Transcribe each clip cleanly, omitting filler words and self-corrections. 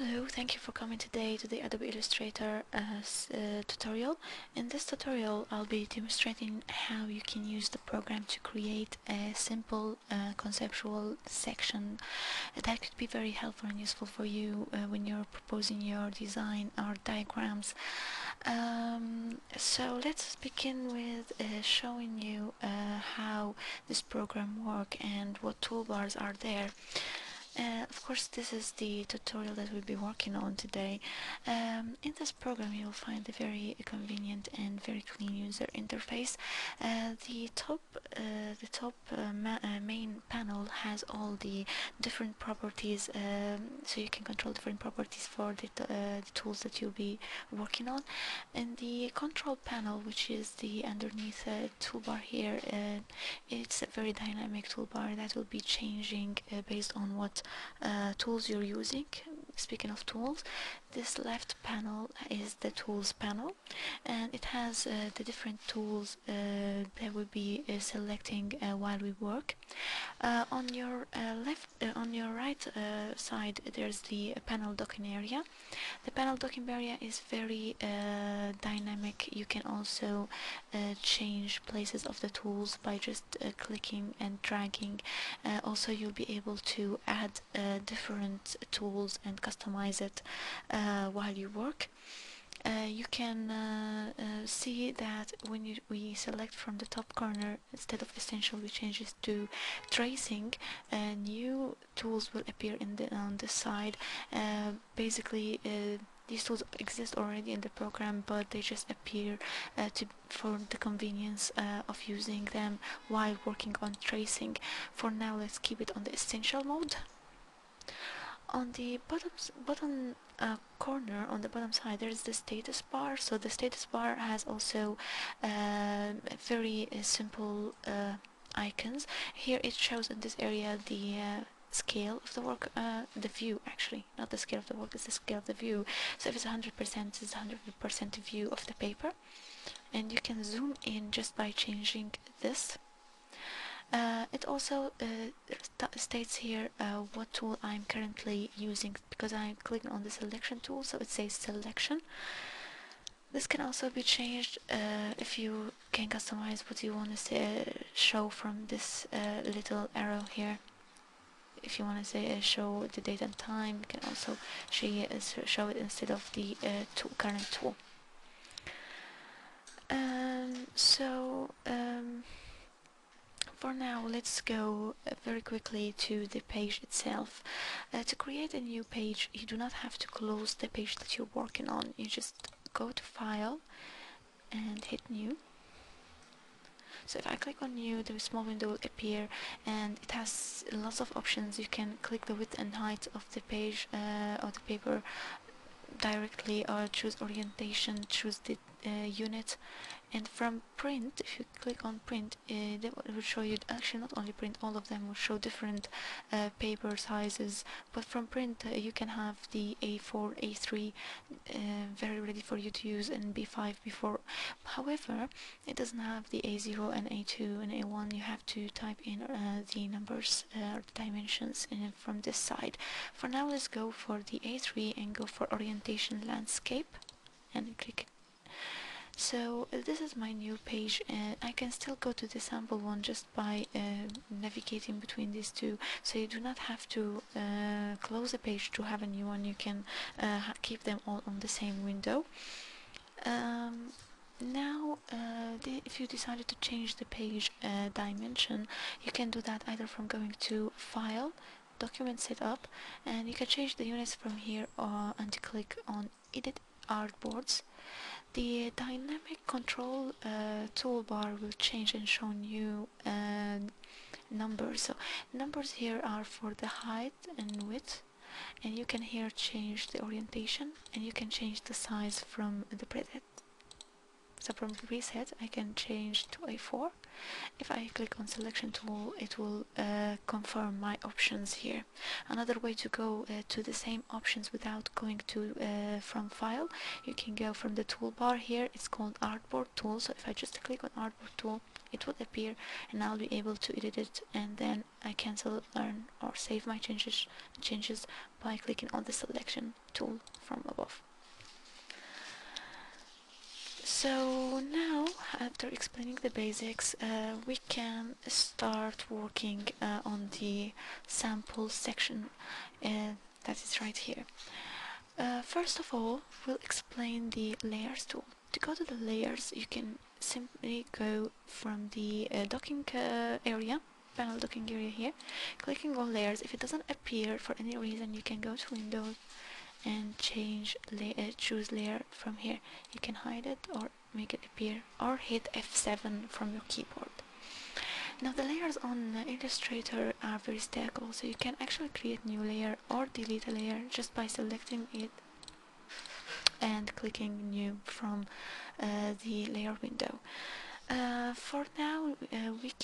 Hello, thank you for coming today to the Adobe Illustrator tutorial. In this tutorial, I'll be demonstrating how you can use the program to create a simple conceptual section that could be very helpful and useful for you when you're proposing your design or diagrams. So let's begin with showing you how this program works and what toolbars are there. Of course, this is the tutorial that we'll be working on today. In this program, you'll find a very convenient and very clean user interface. The top main panel has all the different properties, so you can control different properties for the tools that you'll be working on. And the control panel, which is the underneath toolbar here, it's a very dynamic toolbar that will be changing based on what tools you're using. Speaking of tools, this left panel is the tools panel, and it has the different tools that we'll be selecting while we work. On your right side, there's the panel docking area. The panel docking area is very dynamic. You can also change places of the tools by just clicking and dragging. Also, you'll be able to add different tools and customize it while you work. You can see that when we select from the top corner, instead of essential, we change it to tracing. New tools will appear on the side. Basically, these tools exist already in the program, but they just appear for the convenience of using them while working on tracing. For now, let's keep it on the essential mode. On the bottom corner, on the bottom side, there's the status bar. So the status bar has also very simple icons. Here it shows in this area the scale of the work, the view actually, not the scale of the work, it's the scale of the view. So if it's 100%, it's 100% view of the paper, and you can zoom in just by changing this. It also states here what tool I'm currently using, because I'm clicking on the selection tool, so it says selection. This can also be changed if you can customize what you want to show from this little arrow here. If you want to say show the date and time, you can also show it instead of the current tool. For now, let's go very quickly to the page itself. To create a new page, you do not have to close the page that you're working on. You just go to File and hit New. So if I click on New, the small window will appear, and it has lots of options. You can click the width and height of the page or the paper directly, or choose orientation, choose the unit. And from print, if you click on print, that will show you, actually not only print, all of them will show different paper sizes, but from print you can have the A4, A3 very ready for you to use, and B5, B4. However, it doesn't have the A0 and A2 and A1. You have to type in the numbers or the dimensions from this side. For now, let's go for the A3 and go for orientation landscape and click it. So this is my new page, and I can still go to the sample one just by navigating between these two. So you do not have to close a page to have a new one. You can keep them all on the same window. Now, if you decided to change the page dimension, you can do that either from going to File, Document Setup, and you can change the units from here and click on Edit Artboards. The dynamic control toolbar will change and show new numbers. So numbers here are for the height and width, and you can here change the orientation, and you can change the size from the preset. So from the preset, I can change to A4. If I click on selection tool, it will confirm my options here. Another way to go to the same options without going to from File, you can go from the toolbar here. It's called Artboard tool. So if I just click on Artboard tool, it will appear, and I'll be able to edit it and then I cancel, learn, or save my changes by clicking on the selection tool from above. So now, after explaining the basics, we can start working on the sample section that is right here. First of all, we'll explain the layers tool. To go to the layers, you can simply go from the docking area, panel docking area here, clicking on layers. If it doesn't appear for any reason, you can go to Windows and choose layer from here. You can hide it or make it appear, or hit F7 from your keyboard. Now the layers on Illustrator are very stackable, so you can actually create new layer or delete a layer just by selecting it and clicking new from the layer window. For now,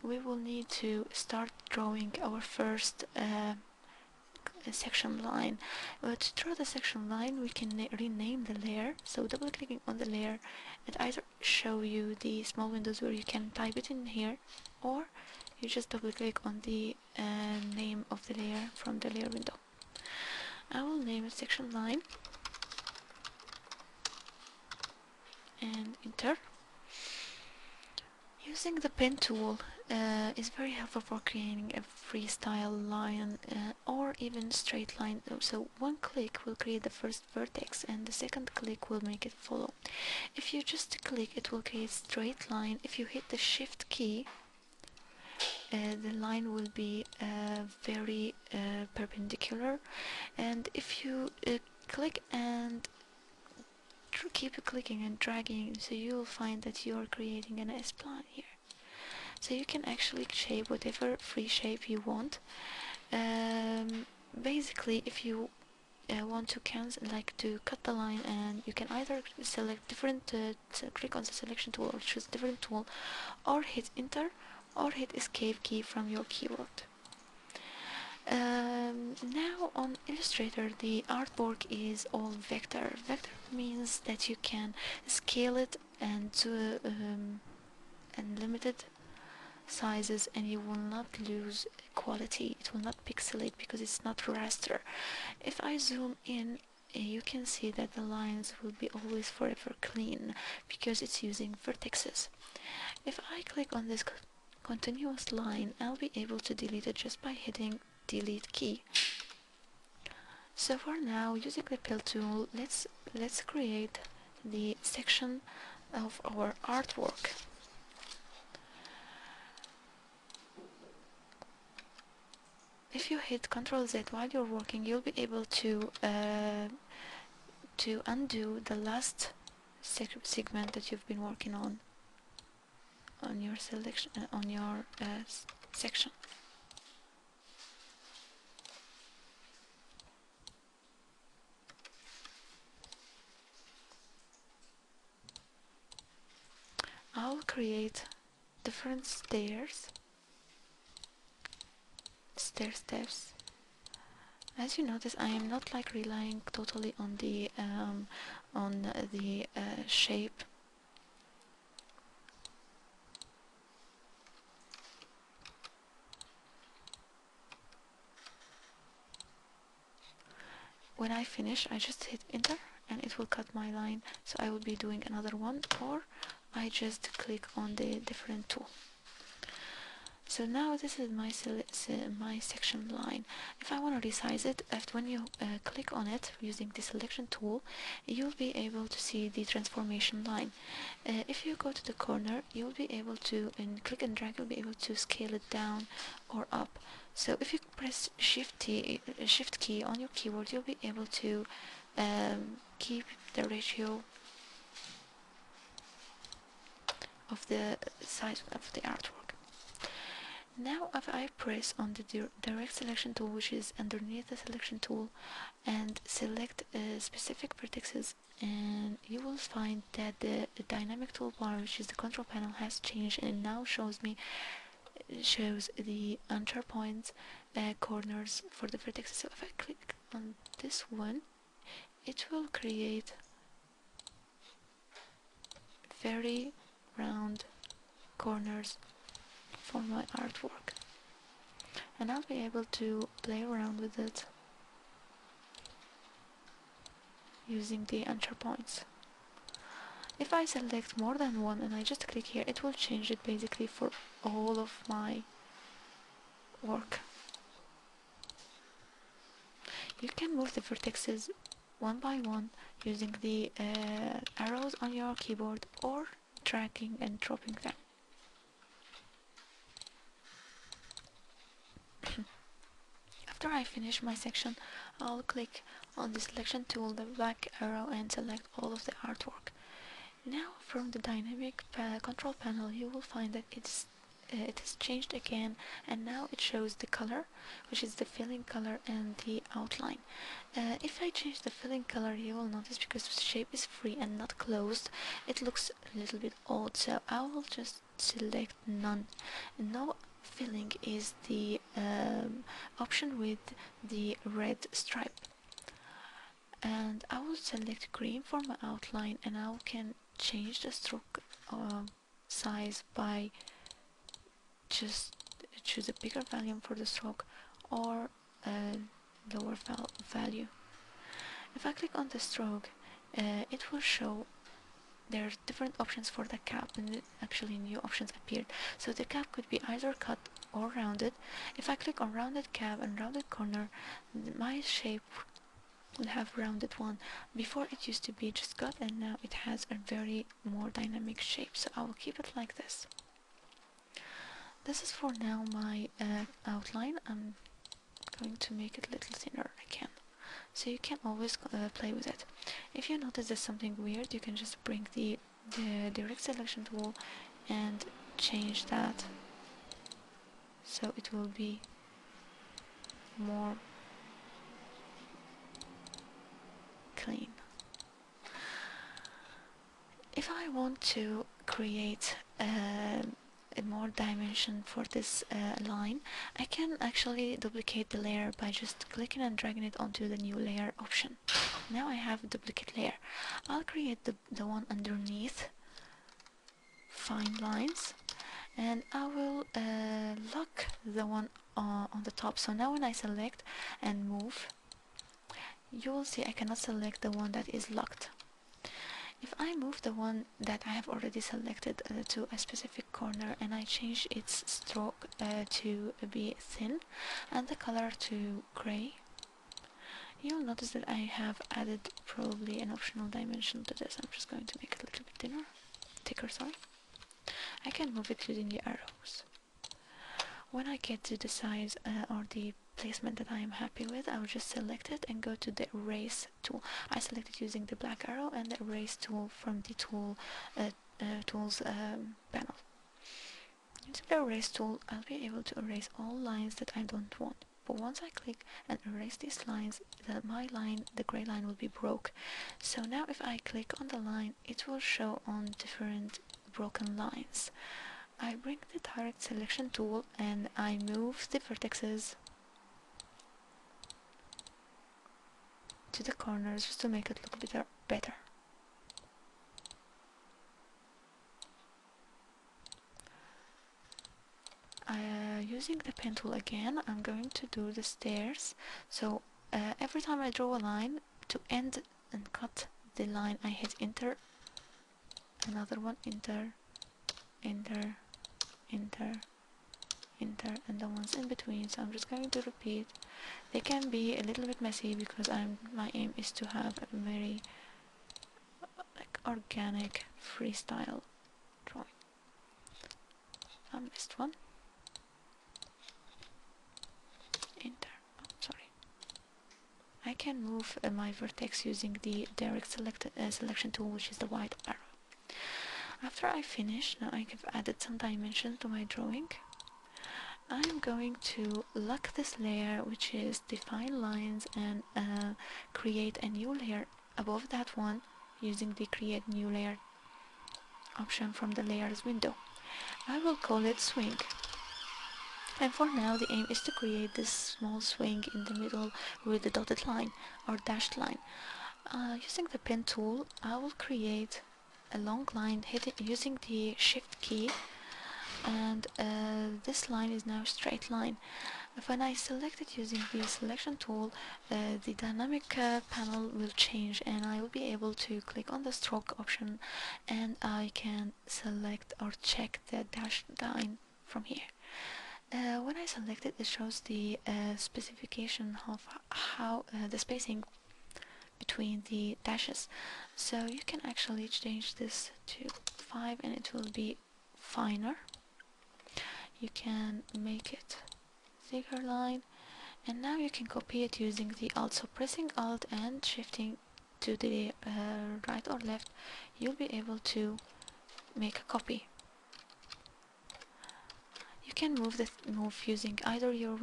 we will need to start drawing our first section line. To draw the section line, we can rename the layer. So double clicking on the layer, it either show you the small windows where you can type it in here, or you just double click on the name of the layer from the layer window. I will name it section line and enter. Using the pen tool is very helpful for creating a freestyle line or even straight line. So one click will create the first vertex and the second click will make it follow. If you just click, it will create straight line. If you hit the shift key, the line will be very perpendicular, and if you click and keep clicking and dragging, so you'll find that you're creating an S-plan here. So you can actually shape whatever free shape you want. Basically, if you want to cancel, like to cut the line, and you can either select different, click on the selection tool or choose different tool, or hit enter, or hit escape key from your keyboard. Now on Illustrator, the artwork is all vector. Vector means that you can scale it and limited sizes, and you will not lose quality. It will not pixelate because it's not raster. If I zoom in, you can see that the lines will be always forever clean because it's using vertices. If I click on this continuous line, I'll be able to delete it just by hitting delete key. So for now, using the pill tool, let's create the section of our artwork. If you hit Ctrl Z while you're working, you'll be able to undo the last segment that you've been working on your selection on your section. I'll create different stair steps. As you notice, I am not like relying totally on the shape. When I finish, I just hit enter and it will cut my line, so I will be doing another one, or I just click on the different tool. So now this is my section line. If I want to resize it, when you click on it using the selection tool, you'll be able to see the transformation line. If you go to the corner, you'll be able to, and click and drag, you'll be able to scale it down or up. So if you press shift key on your keyboard, you'll be able to keep the ratio of the size of the artwork. Now if I press on the direct selection tool, which is underneath the selection tool, and select specific vertices, and you will find that the dynamic toolbar, which is the control panel, has changed, and it now shows the enter points, corners for the vertices. So if I click on this one, it will create very round corners for my artwork. and I'll be able to play around with it using the enter points. If I select more than one and I just click here, it will change it basically for all of my work. You can move the vertices one by one using the arrows on your keyboard or dragging and dropping them. After I finish my section, I'll click on the selection tool, the black arrow, and select all of the artwork. Now from the dynamic control panel you will find that it has changed again, and now it shows the color, which is the filling color, and the outline. If I change the filling color, you will notice because the shape is free and not closed, it looks a little bit odd, so I will just select none. No filling is the option with the red stripe, and I will select green for my outline, and I can change the stroke size by just choose a bigger volume for the stroke or a lower value. If I click on the stroke, it will show there are different options for the cap, and actually new options appeared. So the cap could be either cut or rounded. If I click on rounded cap and rounded corner, my shape will have rounded one. Before it used to be just cut, and now it has a very more dynamic shape, so I will keep it like this. This is for now my outline. I'm going to make it a little thinner again, so you can always play with it. If you notice there's something weird, you can just bring the direct selection tool and change that so it will be more clean. If I want to create a more dimension for this line, I can actually duplicate the layer by just clicking and dragging it onto the new layer option. Now I have a duplicate layer. I'll create the one underneath fine lines, and I will lock the one on the top. So now when I select and move, you will see I cannot select the one that is locked. If I move the one that I have already selected to a specific corner, and I change its stroke to be thin and the color to gray, you'll notice that I have added probably an optional dimension to this. I'm just going to make it a little bit thicker, sorry. I can move it using the arrows. When I get to the size or the placement that I am happy with, I will just select it and go to the erase tool. I select it using the black arrow and the erase tool from the tools panel. Using the erase tool, I'll be able to erase all lines that I don't want. But once I click and erase these lines, the gray line will be broke. So now if I click on the line, it will show on different broken lines. I bring the direct selection tool and I move the vertices to the corners just to make it look better. Using the pen tool again, I'm going to do the stairs. So every time I draw a line, to end and cut the line, I hit enter, another one, enter, enter, enter, enter, and the ones in between. So I'm just going to repeat. They can be a little bit messy because my aim is to have a very organic freestyle drawing. I missed one. Enter. Oh, sorry. I can move my vertex using the direct selection tool, which is the white arrow. After I finish, now I have added some dimension to my drawing. I am going to lock this layer, which is define lines, and create a new layer above that one using the create new layer option from the layers window. I will call it swing. And for now the aim is to create this small swing in the middle with the dotted line or dashed line. Using the pen tool, I will create a long line using the shift key, and this line is now straight line. When I select it using the selection tool, the dynamic panel will change, and I will be able to click on the stroke option, and I can select or check the dash line from here. When I select it, it shows the specification of how the spacing between the dashes. So you can actually change this to 5 and it will be finer. You can make it thicker line, and now you can copy it using the Alt. So pressing Alt and shifting to the right or left, you'll be able to make a copy. You can move using either your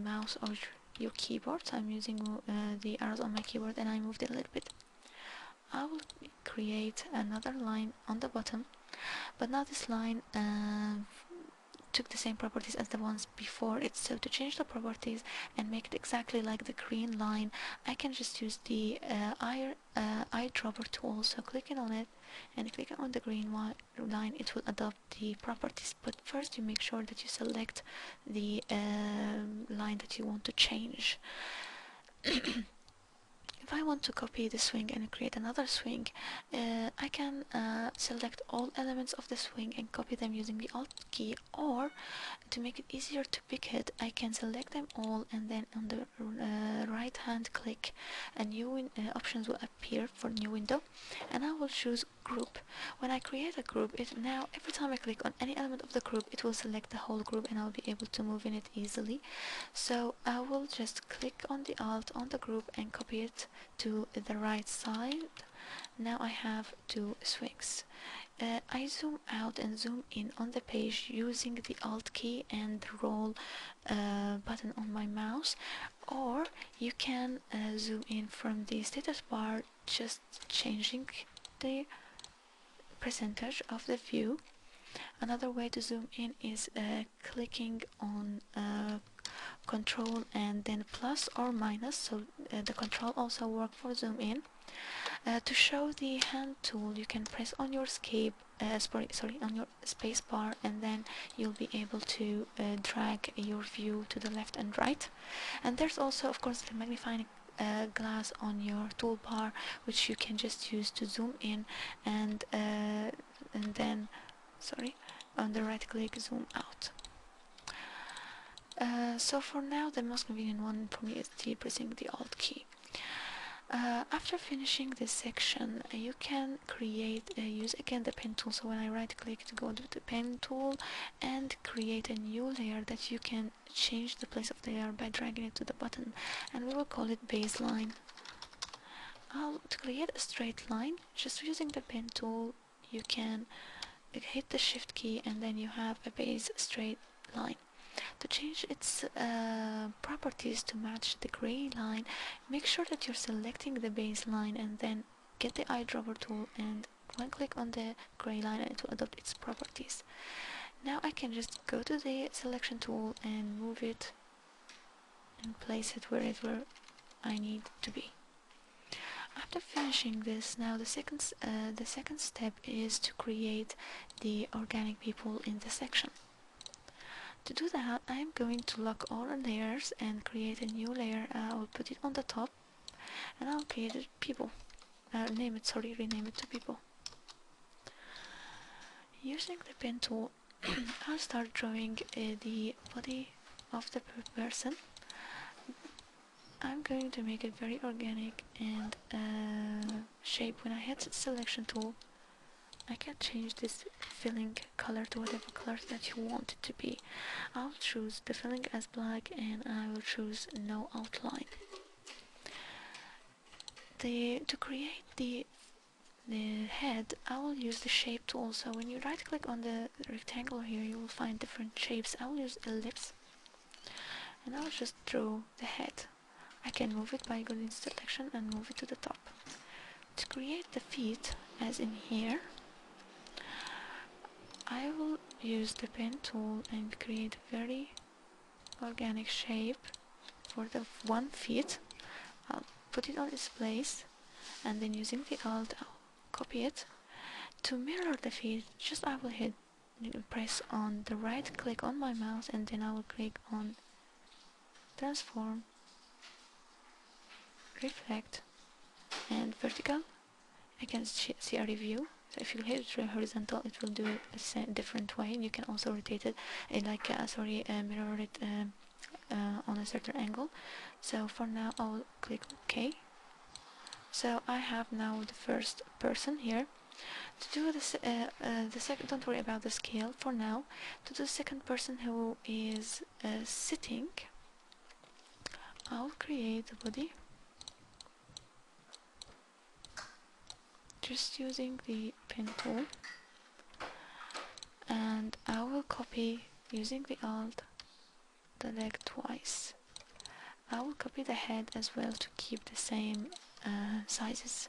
mouse or your keyboard. So I'm using the arrows on my keyboard, and I moved it a little bit. I will create another line on the bottom, but now this line took the same properties as the ones before it. So to change the properties and make it exactly like the green line, I can just use the eyedropper tool. So clicking on it and clicking on the green line, it will adopt the properties. But first you make sure that you select the line that you want to change. If I want to copy the swing and create another swing, I can select all elements of the swing and copy them using the Alt key, or to make it easier to pick it, I can select them all, and then on the right hand click, a new options will appear for new window, and I will choose group. When I create a group, now every time I click on any element of the group, it will select the whole group and I'll be able to move in it easily. So I will just click on the Alt on the group and copy it to the right side. Now I have two swings. I zoom out and zoom in on the page using the Alt key and the roll button on my mouse, or you can zoom in from the status bar, just changing the percentage of the view. Another way to zoom in is clicking on control and then plus or minus, so the control also work for zoom in. To show the hand tool, you can press on your on your space bar, and then you'll be able to drag your view to the left and right. And there's also, of course, the magnifying glass on your toolbar, which you can just use to zoom in, and then, on the right click, zoom out. So for now, the most convenient one for me is pressing the Alt key. After finishing this section, you can use again the pen tool. So when I right click to go to the pen tool and create a new layer that you can change the place of the layer by dragging it to the button, and we will call it baseline. To create a straight line, just using the pen tool, you can hit the shift key and then you have a base straight line. To change its properties to match the gray line, make sure that you're selecting the baseline and then get the eyedropper tool and one click on the gray line and it will adopt its properties. Now I can just go to the selection tool and move it and place it wherever I need to be. After finishing this, now the second step is to create the organic people in the section. To do that, I am going to lock all the layers and create a new layer. I will put it on the top, and I'll create it people. Rename it to people. Using the pen tool, I'll start drawing the body of the person. I'm going to make it very organic and shape. When I hit the selection tool, I can change this filling color to whatever color that you want it to be. I'll choose the filling as black and I will choose no outline. To create the head, I will use the shape tool. So when you right click on the rectangle here, you will find different shapes. I will use ellipse and I'll just draw the head. I can move it by going to selection and move it to the top. To create the feet, as in here, I will use the pen tool and create very organic shape for the one feet. I'll put it on its place and then using the Alt, I'll copy it. To mirror the feet, I will press on the right click on my mouse and then I will click on transform, reflect, and vertical. I can see a review. So if you hit horizontal, it will do it a different way. You can also rotate it, mirror it on a certain angle. So for now, I'll click OK. So I have now the first person here. To do this, the second, don't worry about the scale for now. To do the second person who is sitting, I'll create a body just using the pen tool, and I will copy using the Alt the leg twice. I will copy the head as well to keep the same sizes.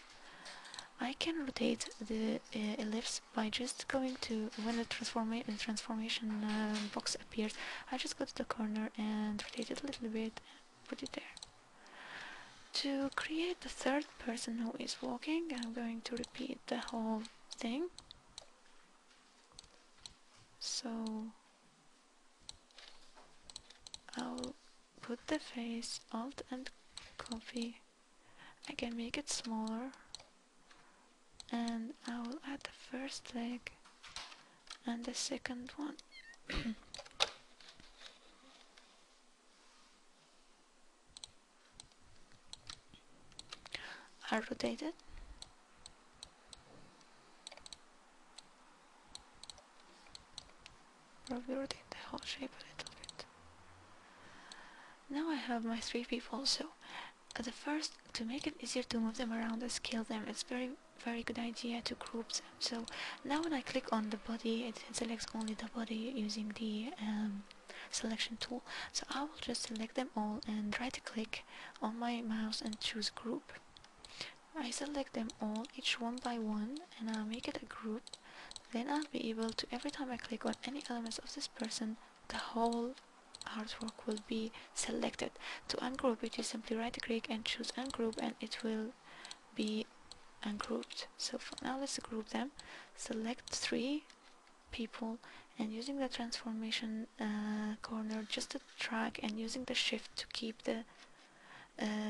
I can rotate the ellipse by just going to, when the transformation box appears, I just go to the corner and rotate it a little bit and put it there. To create the third person who is walking, I'm going to repeat the whole thing. So I'll put the face, Alt and copy. I can make it smaller, and I will add the first leg and the second one. I rotate it. Probably rotate the whole shape a little bit. Now I have my three people, so the first, to make it easier to move them around and scale them, it's very good idea to group them. So now when I click on the body, it selects only the body using the selection tool. So I will just select them all and right click on my mouse and choose group. I select them all, each one by one, and I'll make it a group. Then I'll be able to, every time I click on any elements of this person, the whole artwork will be selected. To ungroup it, you simply right click and choose ungroup, and it will be ungrouped. So for now, let's group them. Select three people, and using the transformation corner, just to drag, and using the shift to keep the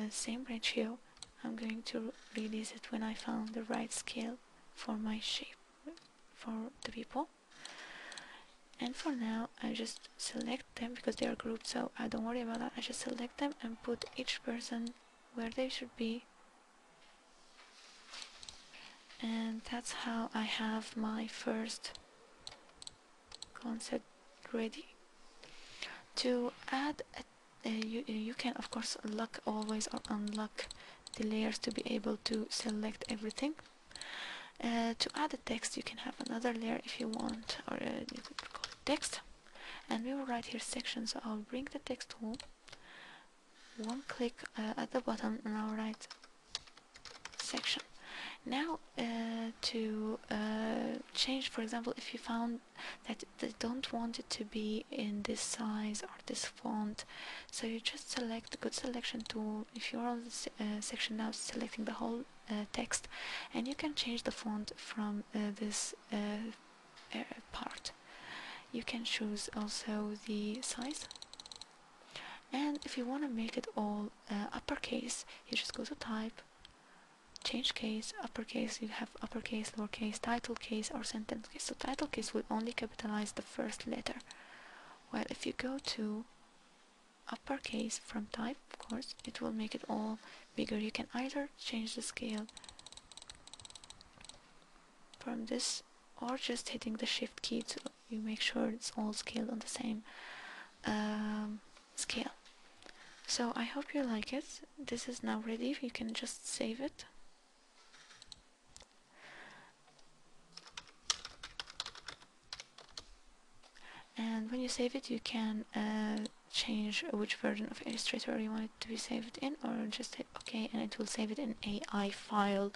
same ratio, I'm going to release it when I found the right scale for my shape for the people. And for now, I just select them because they are grouped, so I don't worry about that. I just select them and put each person where they should be. And that's how I have my first concept ready. To add, you can of course lock always or unlock the layers to be able to select everything. To add a text, you can have another layer if you want, or you could call it text, and we will write here section. So I'll bring the text tool, one click at the bottom, and I'll write section. Now to change, for example, if you found that they don't want it to be in this size or this font, so you just select the good selection tool. If you're on this section now, selecting the whole text, and you can change the font from this part. You can choose also the size, and if you want to make it all uppercase, you just go to type, change case, uppercase. You have uppercase, lowercase, title case, or sentence case. So title case will only capitalize the first letter, while if you go to uppercase from type, of course, it will make it all bigger. You can either change the scale from this, or just hitting the shift key so you make sure it's all scaled on the same scale. So I hope you like it. This is now ready. You can just save it. And when you save it, you can change which version of Illustrator you want it to be saved in, or just hit OK, and it will save it in AI file